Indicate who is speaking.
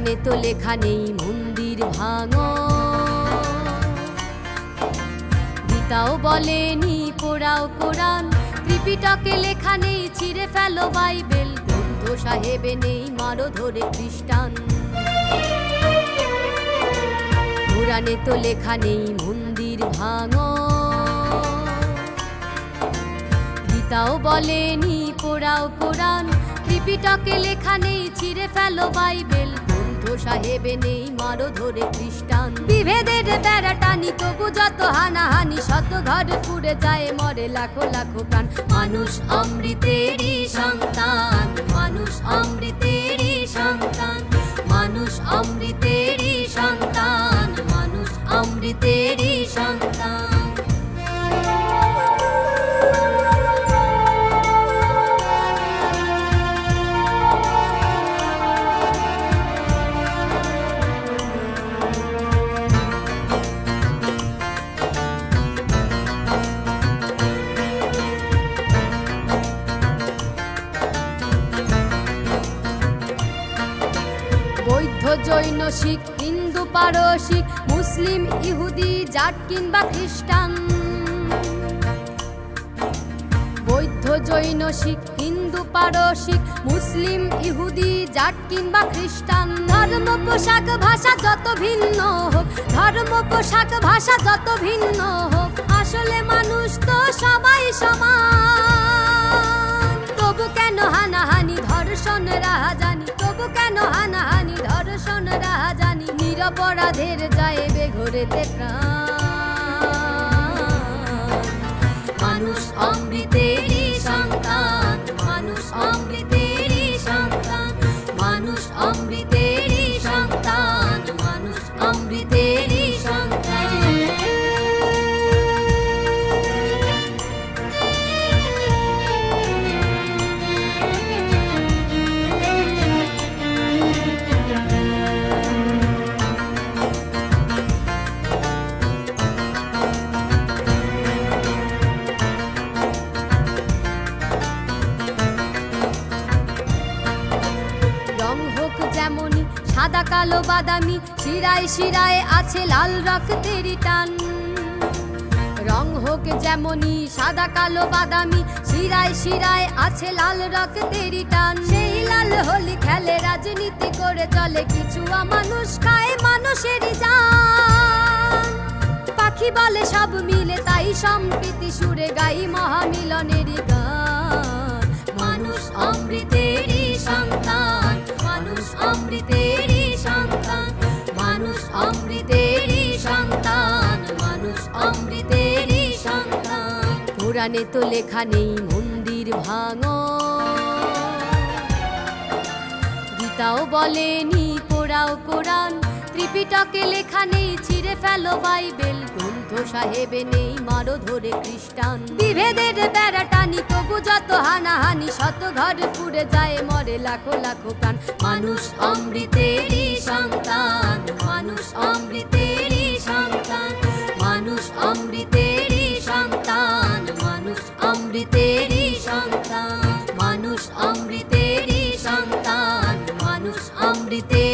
Speaker 1: পুরাণে তো লেখা নেই মন্দির ভাঙো, গীতাও বলেনি পোড়াও কোরআন, ত্রিপিটকে লেখা নেই ছিঁড়ে ফেলো বাইবেল, গ্রন্থ সাহেবে নেই মারো ধরে খ্রিস্টান। পুরাণে তো লেখা নেই মন্দির ভাঙো, গীতাও বলেনি পোড়াও কোরআন, ত্রিপিটকে লেখা নেই ছিঁড়ে ফেলো বাইবেল, গ্রন্থ সাহেবে নেই মারো ধরে খ্রিস্টান। বিভেদের বেড়া টানি তবু যত হানাহানি, শত ঘর পুড়ে যায় মরে লাখো লাখো প্রাণ। মানুষ অমৃতেরই সন্তান, মানুষ অমৃতেরই সন্তান, মানুষ অমৃতেরই সন্তান, মানুষ অমৃতেরই সন্তান। বৌদ্ধ জৈন শিখ হিন্দু পারসিক মুসলিম ইহুদি জাট কিংবা খ্রিস্টান, বৌদ্ধ জৈন শিখ হিন্দু পারসিক মুসলিম ইহুদি জাট কিংবা খ্রিস্টান। ধর্ম পোশাক ভাষা যত ভিন্ন হোক, ধর্ম পোশাক ভাষা যত ভিন্ন হোক, আসলে মানুষ তো সবাই সমান। তবু কেন হানাহানি ধর্ষণ রাহাজানি, তবু কেন হানাহানি ধর্ষণ রাহাজানি, নিরপরাধের যায় বেঘোরেতে প্রাণ। মানুষ অমৃতেরই সন্তান, মানুষ অমৃতেরই সন্তান, মানুষ অমৃতেরই সন্তান, মানুষ অমৃতেরই সন্তান। যেমনি সাদা কালো বাদামি, শিরায় শিরায় আছে লাল রক্তেরই টান। রং হোক যেমনি সাদা কালো বাদামি, শিরায় শিরায় আছে লাল রক্তেরই টান। সেই লাল হোলি খেলে রাজনীতি করে চলে কিছু মানুষ খায় মানুষেরই জান। পাখি বলে সব মিলে তাই সম্প্রীতি সুরে গাই মহামিলনেরই গান। মানুষ অমৃতেরই সন্তান, মানুষ অমৃতেরই সন্তান, মানুষ অমৃতেরই সন্তান, মানুষ অমৃতেরই সন্তান। পুরাণে তো লেখা নেই মন্দির ভাঙো, গীতাও বলেনি পোড়াও কোরআন, ত্রিপিটকে লেখা নেই ছিঁড়ে ফেলো বাইবেল, গ্রন্থ সাহেবে নেই মারো ধরে খ্রিস্টান। বিভেদের বেড়া টানি তবু যত হানাহানি, শত ঘর পুড়ে যায় মরে লাখো লাখো প্রাণ। মানুষ অমৃতেরই সন্তান, মানুষ অমৃতেরই সন্তান, মানুষ অমৃতেরই সন্তান, মানুষ অমৃতেরই সন্তান, মানুষ অমৃতেরই সন্তান, মানুষ অমৃতের